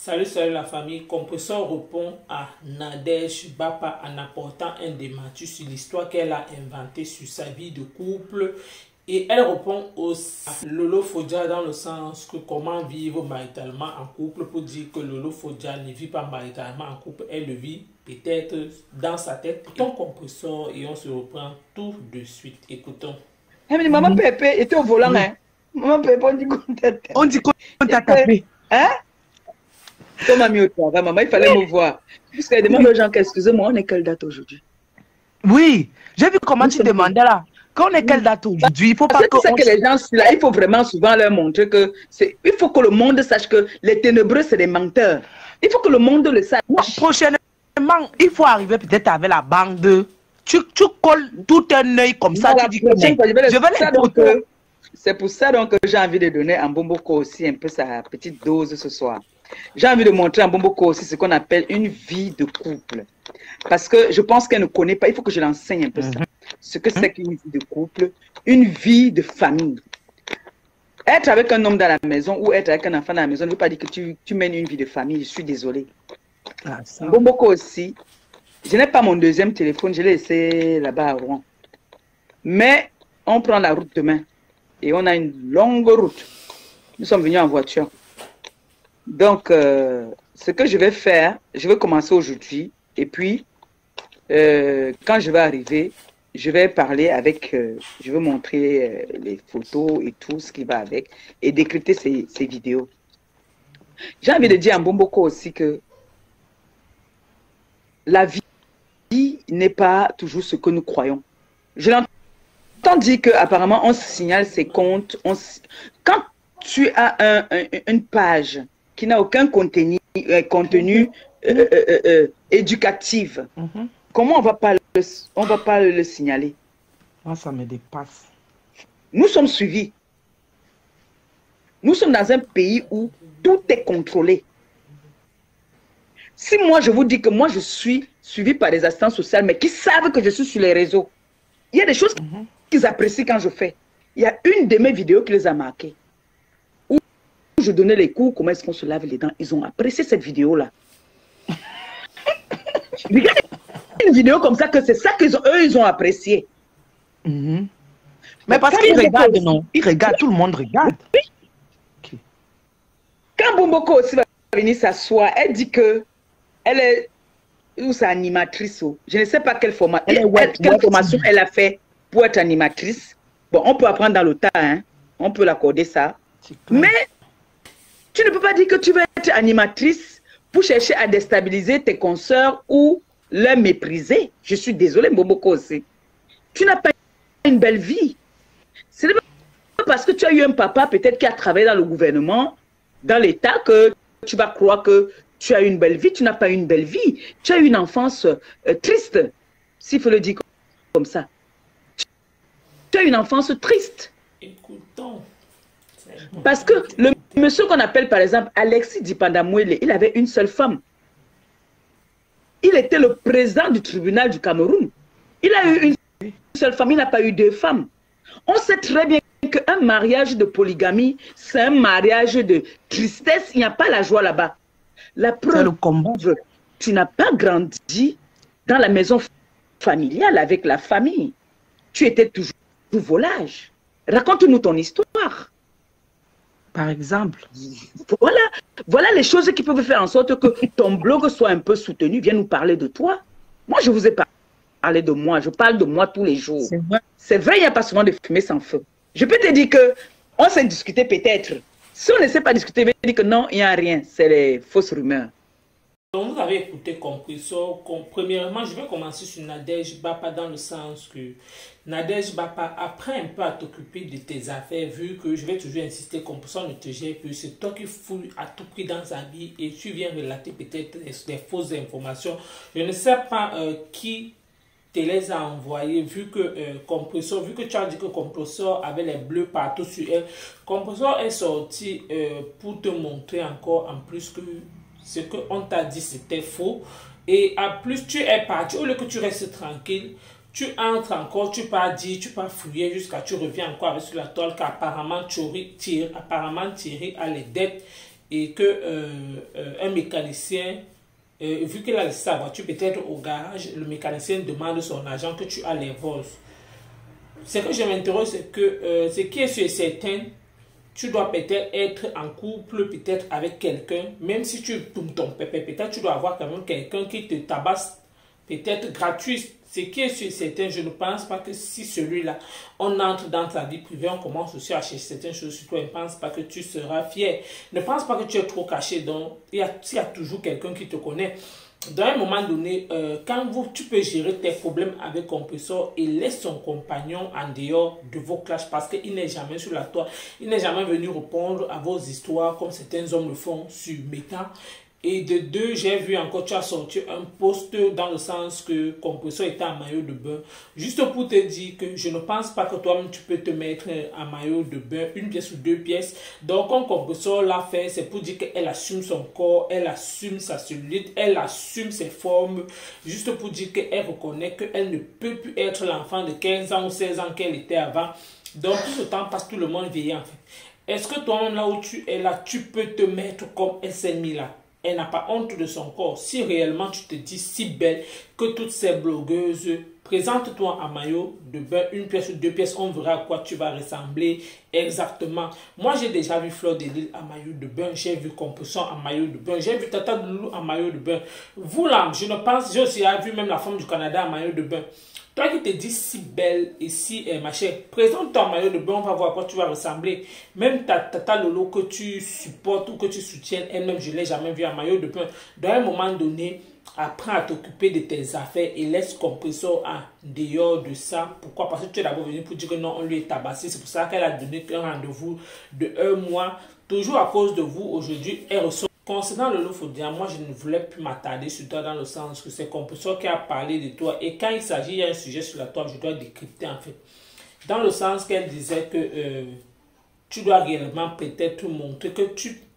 Salut la famille. Compressor répond à Nadège Bapa en apportant un démenti sur l'histoire qu'elle a inventée sur sa vie de couple. Et elle répond aussi à Lolo Fodja dans le sens que comment vivre maritalement en couple, pour dire que Lolo Fodja ne vit pas maritalement en couple, elle le vit peut-être dans sa tête. Ton compresseur et on se reprend tout de suite. Écoutons. Hey, mais maman Pépé était au volant, oui. Hein? Maman Pépé, on dit qu'on t'a tapé. Hein? Ton mamie au travail, maman, il fallait me voir. Puisqu'elle demande aux gens qu'excusez-moi, on est quelle date aujourd'hui? Oui, j'ai vu comment tu demandais là. Quand on est quelle date aujourd'hui, il faut pas que... C'est que les gens, là, il faut vraiment souvent leur montrer que... Il faut que le monde sache que les ténébreux, c'est des menteurs. Il faut que le monde le sache. Prochainement, il faut arriver peut-être avec la bande. Tu colles tout un œil comme ça, tu dis que je vais les... C'est pour ça donc que j'ai envie de donner à Mbomboko aussi un peu sa petite dose ce soir. J'ai envie de montrer à Mbomboko aussi ce qu'on appelle une vie de couple. Parce que je pense qu'elle ne connaît pas, il faut que je l'enseigne un peu ça. Ce que c'est qu'une vie de couple, une vie de famille. Être avec un homme dans la maison ou être avec un enfant dans la maison ne veut pas dire que tu mènes une vie de famille. Je suis désolée. Mbomboko aussi, je n'ai pas mon deuxième téléphone, je l'ai laissé là-bas à Rouen. Mais on prend la route demain. Et on a une longue route. Nous sommes venus en voiture. Donc, ce que je vais faire, je vais commencer aujourd'hui. Et puis, quand je vais arriver, je vais parler avec, je vais montrer les photos et tout ce qui va avec. Et décrypter ces vidéos. J'ai envie de dire à Mbomboko aussi que la vie n'est pas toujours ce que nous croyons. Je l'entends. On dit qu'apparemment, on signale ses comptes. Quand tu as une page qui n'a aucun contenu éducatif, comment on va pas le signaler? Moi, ça me dépasse. Nous sommes suivis. Nous sommes dans un pays où tout est contrôlé. Si moi, je vous dis que moi, je suis suivi par des assistantes sociales, mais qui savent que je suis sur les réseaux, il y a des choses qu'ils apprécient quand je fais. Il y a une de mes vidéos qui les a marquées. Où je donnais les cours, comment est-ce qu'on se lave les dents. Ils ont apprécié cette vidéo-là. Regardez une vidéo comme ça, que c'est ça qu'eux, ils ont apprécié. Mais parce qu'ils regardent, non? Ils regardent, tout le monde regarde. Oui. Okay. Quand Mbomboko aussi va venir s'asseoir, elle dit que elle est animatrice. Je ne sais pas quelle formation elle a fait pour être animatrice. Bon, on peut apprendre dans le tas, hein? On peut l'accorder ça. Mais tu ne peux pas dire que tu vas être animatrice pour chercher à déstabiliser tes consoeurs ou les mépriser. Je suis désolée, Mbomboko aussi. Tu n'as pas une belle vie. Ce n'est pas parce que tu as eu un papa peut-être qui a travaillé dans le gouvernement, dans l'État, que tu vas croire que tu as une belle vie. Tu n'as pas une belle vie. Tu as eu une enfance triste, s'il faut le dire comme ça. Tu as une enfance triste. Écoutons. Parce que le monsieur qu'on appelle par exemple Alexis Dipandamouele, il avait une seule femme. Il était le président du tribunal du Cameroun. Il a eu une seule femme, il n'a pas eu deux femmes. On sait très bien qu'un mariage de polygamie, c'est un mariage de tristesse. Il n'y a pas la joie là-bas. La preuve, tu n'as pas grandi dans la maison familiale avec la famille. Tu étais toujours volage. Raconte-nous ton histoire. Par exemple. Voilà les choses qui peuvent faire en sorte que ton blog soit un peu soutenu. Viens nous parler de toi. Moi, je vous ai parlé de moi. Je parle de moi tous les jours. C'est vrai, il n'y a pas souvent de fumée sans feu. Je peux te dire qu'on s'est discuté peut-être. Si on ne sait pas discuter, on va dire que non, il n'y a rien. C'est les fausses rumeurs. Donc, vous avez écouté Compressor. Premièrement, je vais commencer sur Nadège Bapa dans le sens que Nadège Bapa, apprends un peu à t'occuper de tes affaires, vu que je vais toujours insister, Compressor ne te gère plus. C'est toi qui fouilles à tout prix dans sa vie et tu viens relater peut-être des fausses informations. Je ne sais pas qui te les a envoyés, vu que Compressor, vu que tu as dit que Compressor avait les bleus partout sur elle. Compressor est sorti pour te montrer encore en plus que ce qu'on t'a dit c'était faux. Et en plus tu es parti, au lieu que tu restes tranquille, tu entres encore, tu pars dire, tu pars fouiller jusqu'à tu reviens encore avec sur la toile qu'apparemment Thierry a les dettes et que un mécanicien, vu qu'elle a laissé sa voiture peut-être au garage, le mécanicien demande son agent que tu as les vols. Ce que je m'interroge, c'est que ce qui est sûr et certain, tu dois peut-être être en couple, peut-être avec quelqu'un, même si tu tombes ton pépé, peut-être tu dois avoir quand même quelqu'un qui te tabasse, peut-être gratuit. Ce qui est sûr et certain, je ne pense pas que si celui-là, on entre dans ta vie privée, on commence aussi à chercher certaines choses sur toi, je ne pense pas que tu seras fier. Ne pense pas que tu es trop caché, donc il y a toujours quelqu'un qui te connaît. Dans un moment donné, quand tu peux gérer tes problèmes avec ton compresseur et laisse son compagnon en dehors de vos clashs parce qu'il n'est jamais sur la toile, il n'est jamais venu répondre à vos histoires comme certains hommes le font sur Meta. Et de deux, j'ai vu encore, tu as sorti un post dans le sens que compresseur était en maillot de bain. Juste pour te dire que je ne pense pas que toi-même tu peux te mettre en maillot de bain, une pièce ou deux pièces. Donc, quand compresseur l'a fait, c'est pour dire qu'elle assume son corps, elle assume sa cellulite, elle assume ses formes. Juste pour dire qu'elle reconnaît qu'elle ne peut plus être l'enfant de 15 ans ou 16 ans qu'elle était avant. Donc, tout ce temps passe, tout le monde vieillit en fait. Est-ce que toi-même là où tu es là, tu peux te mettre comme elle s'est mise là? Elle n'a pas honte de son corps. Si réellement tu te dis si belle que toutes ces blogueuses, présente-toi en maillot de bain, une pièce ou deux pièces, on verra à quoi tu vas ressembler exactement. Moi, j'ai déjà vu Fleur de Lys en maillot de bain, j'ai vu Compression en maillot de bain, j'ai vu Tata Loulou en maillot de bain. Vous là, je ne pense, j'ai aussi vu même la femme du Canada en maillot de bain. Toi qui te dis si belle et si machin, présente-toi en maillot de bain, on va voir à quoi tu vas ressembler. Même ta Tata Lolo que tu supportes ou que tu soutiennes, elle-même, je ne l'ai jamais vue en maillot de bain. Dans un moment donné, apprends à t'occuper de tes affaires et laisse Compresseur en dehors de ça. Pourquoi? Parce que tu es d'abord venu pour dire que non, on lui est tabassé. C'est pour ça qu'elle a donné un rendez-vous de 1 mois. Toujours à cause de vous, aujourd'hui, elle reçoit. Concernant le Lofodia, moi je ne voulais plus m'attarder sur toi dans le sens que c'est Compresseur qui a parlé de toi. Et quand il s'agit, il y a un sujet sur la toile, je dois décrypter en fait. Dans le sens qu'elle disait que tu dois réellement peut-être montrer que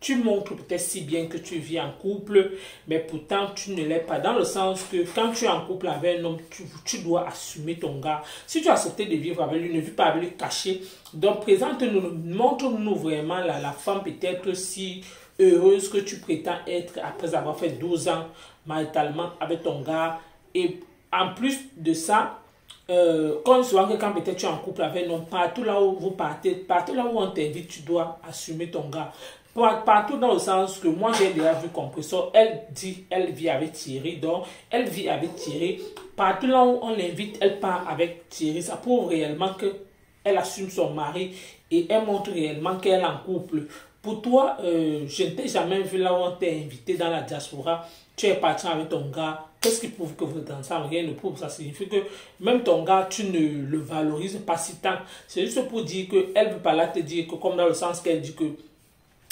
tu montres peut-être si bien que tu vis en couple, mais pourtant tu ne l'es pas. Dans le sens que quand tu es en couple avec un homme, tu dois assumer ton gars. Si tu as accepté de vivre avec lui, ne vis pas avec lui caché. Donc présente-nous, montre-nous vraiment la femme peut-être si heureuse que tu prétends être après avoir fait 12 ans maritalement avec ton gars. Et en plus de ça, quand peut-être tu es en couple avec un homme, partout là où vous partez, partout là où on t'invite, tu dois assumer ton gars. Partout dans le sens que moi j'ai déjà vu Compresseur, elle dit, elle vit avec Thierry, donc elle vit avec Thierry. Partout là où on l'invite, elle part avec Thierry. Ça prouve réellement qu'elle assume son mari et elle montre réellement qu'elle est en couple. Pour toi, je ne t'ai jamais vu là où on t'a invité dans la diaspora. Tu es parti avec ton gars. Qu'est-ce qui prouve que vous êtes ensemble? Rien ne prouve. Ça signifie que même ton gars, tu ne le valorises pas si tant. C'est juste pour dire qu'elle ne veut pas là te dire que, comme dans le sens qu'elle dit que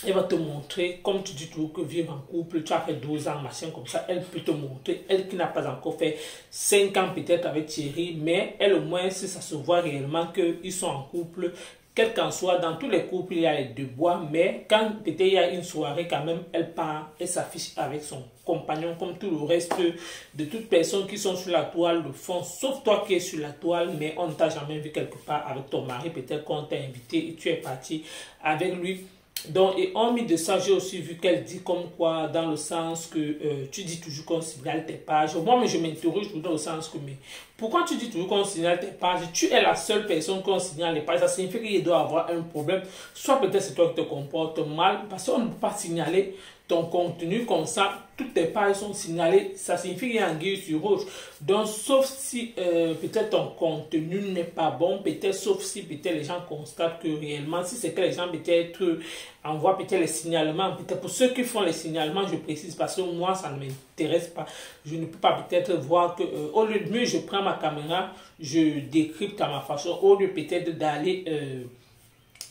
elle va te montrer, comme tu dis toujours que vivre en couple, tu as fait 12 ans, machin comme ça, elle peut te montrer, elle qui n'a pas encore fait 5 ans peut-être avec Thierry, mais elle au moins, si ça se voit réellement qu'ils sont en couple, quel qu'en soit, dans tous les couples, il y a les deux bois, mais quand peut-être il y a une soirée, quand même, elle part et s'affiche avec son compagnon, comme tout le reste de toutes personnes qui sont sur la toile le font, sauf toi qui es sur la toile, mais on ne t'a jamais vu quelque part avec ton mari, peut-être qu'on t'a invité et tu es parti avec lui. Donc, et hormis de ça, j'ai aussi vu qu'elle dit comme quoi, dans le sens que tu dis toujours qu'on signale tes pages. Moi, mais je m'interroge dans le sens que, mais pourquoi tu dis toujours qu'on signale tes pages? Tu es la seule personne qu'on signale les pages. Ça signifie qu'il doit avoir un problème. Soit peut-être c'est toi qui te comportes mal, parce qu'on ne peut pas signaler ton contenu comme ça. Toutes tes pages sont signalées, ça signifie qu'il y a un guide sur rouge. Donc, sauf si peut-être ton contenu n'est pas bon, peut-être, sauf si peut-être les gens constatent que réellement, si c'est que les gens peut-être envoient peut-être les signalements, peut-être pour ceux qui font les signalements, je précise parce que moi, ça ne m'intéresse pas. Je ne peux pas peut-être voir que, au lieu de mieux, je prends ma caméra, je décrypte à ma façon, au lieu peut-être d'aller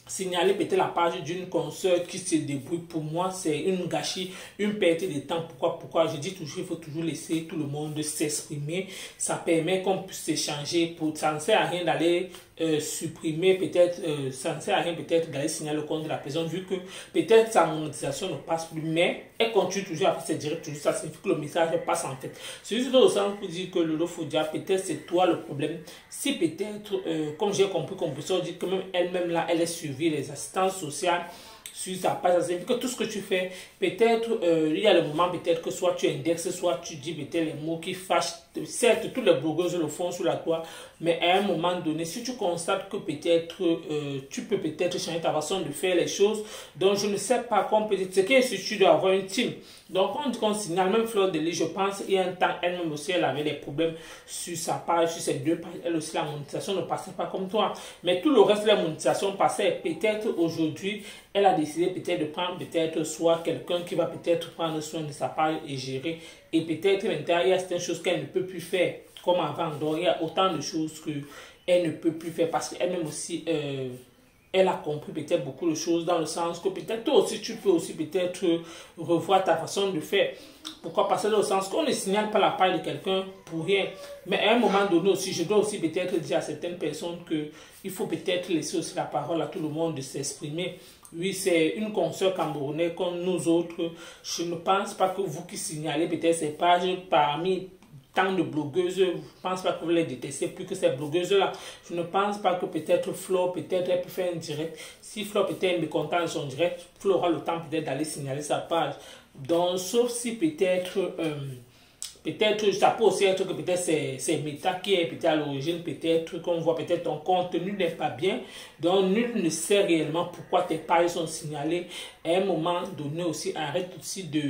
signaler peut-être la page d'une consoeur qui se débrouille. Pour moi, c'est une gâchis, une perte de temps. Pourquoi je dis toujours, il faut toujours laisser tout le monde s'exprimer. Ça permet qu'on puisse échanger. Ça ne sert à rien d'aller supprimer, peut-être, ça ne sert à rien peut-être d'aller signaler le compte de la personne, vu que peut-être sa monétisation ne passe plus, mais elle continue toujours à faire ses directs, toujours ça signifie que le message passe en fait. C'est juste dans le sens pour dire que le Lofodia, peut-être c'est toi le problème. Si peut-être, comme j'ai compris, qu'on peut se dire que même elle-même là, elle est suivie, les assistantes sociales, sur sa page. Ça signifie que tout ce que tu fais, peut-être, il y a le moment peut-être que soit tu indexes, soit tu dis peut-être les mots qui fâchent. Certes, tous les blogueuses le font sur la toile, mais à un moment donné, si tu constates que peut-être tu peux peut-être changer ta façon de faire les choses, donc je ne sais pas comment peut-être, ce qui est sûr, tu dois avoir une team. Donc on dit qu'on signale, même Fleur de Lis, je pense, il y a un temps, elle-même aussi, elle avait des problèmes sur sa page, sur ses deux pages, elle aussi, la monétisation ne passait pas comme toi, mais tout le reste de la monétisation passait. Peut-être aujourd'hui, elle a décidé peut-être de prendre peut-être soit quelqu'un qui va peut-être prendre soin de sa page et gérer, et peut-être maintenant, il y a certaines choses qu'elle ne peut plus faire comme avant. Donc il y a autant de choses qu'elle ne peut plus faire parce qu'elle-même aussi, elle a compris peut-être beaucoup de choses dans le sens que peut-être toi aussi, tu peux aussi peut-être revoir ta façon de faire. Pourquoi? Parce que dans le sens qu'on ne signale pas la page de quelqu'un pour rien. Mais à un moment donné aussi, je dois aussi peut-être dire à certaines personnes qu'il faut peut-être laisser aussi la parole à tout le monde de s'exprimer. Oui, c'est une consoeur camerounaise comme nous autres. Je ne pense pas que vous qui signalez peut-être ces pages parmi tant de blogueuses, je ne pense pas que vous les détestez plus que ces blogueuses-là. Je ne pense pas que peut-être Flo, peut-être elle peut faire un direct. Si Flo peut-être est mécontent de son direct, Flo aura le temps peut-être d'aller signaler sa page. Donc, sauf si peut-être... peut-être, ça peut aussi être que peut-être c'est Meta qui est peut-être à l'origine, peut-être qu'on voit peut-être ton contenu n'est pas bien. Donc, nul ne sait réellement pourquoi tes pages sont signalées. À un moment donné aussi, arrête aussi de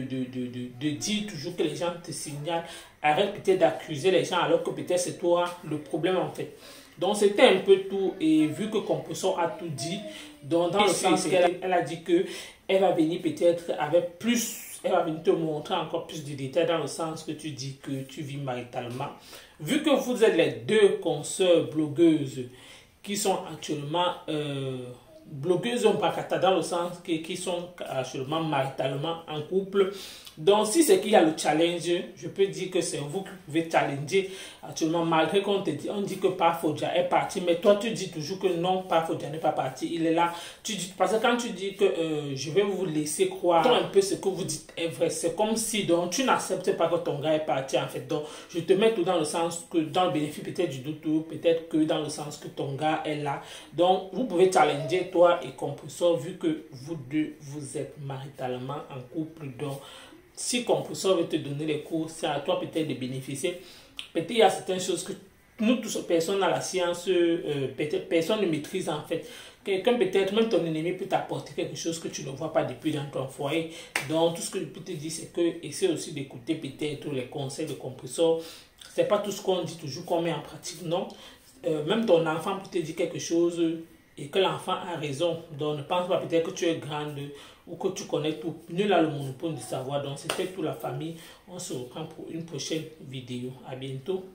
dire toujours que les gens te signalent. Arrête peut-être d'accuser les gens alors que peut-être c'est toi le problème en fait. Donc, c'était un peu tout. Et vu que Compresso a tout dit, donc dans le sens qu'elle a dit qu'elle va venir peut-être avec plus... Elle va venir te montrer encore plus de détails dans le sens que tu dis que tu vis maritalement. Vu que vous êtes les deux consoeurs blogueuses qui sont actuellement blogueuses en Pakata dans le sens qui sont actuellement maritalement en couple. Donc si c'est qu'il y a le challenge, je peux dire que c'est vous qui pouvez challenger actuellement malgré qu'on te dit, on dit que Parfodia est parti, mais toi tu dis toujours que non, Parfodia n'est pas parti, il est là. Tu dis, parce que quand tu dis que je vais vous laisser croire un peu ce que vous dites est vrai, c'est comme si donc tu n'acceptes pas que ton gars est parti en fait. Donc je te mets tout dans le sens que dans le bénéfice peut-être du doute, peut-être que dans le sens que ton gars est là. Donc vous pouvez challenger toi et Compresso vu que vous deux vous êtes maritalement en couple. Donc si Compresso veut te donner les cours, c'est à toi peut-être de bénéficier. Peut-être il y a certaines choses que nous tous, personne à la science, peut-être personne ne maîtrise en fait. Quelqu'un peut-être, même ton ennemi peut t'apporter quelque chose que tu ne vois pas depuis dans ton foyer. Donc tout ce que je peux te dire, c'est que essaie aussi d'écouter peut-être les conseils de Compresso. C'est pas tout ce qu'on dit toujours qu'on met en pratique, non. Même ton enfant peut te dire quelque chose et que l'enfant a raison. Donc ne pense pas peut-être que tu es grande ou que tu connais tout. Nul n'a le monopole du savoir. Donc c'était toute la famille. On se reprend pour une prochaine vidéo. À bientôt.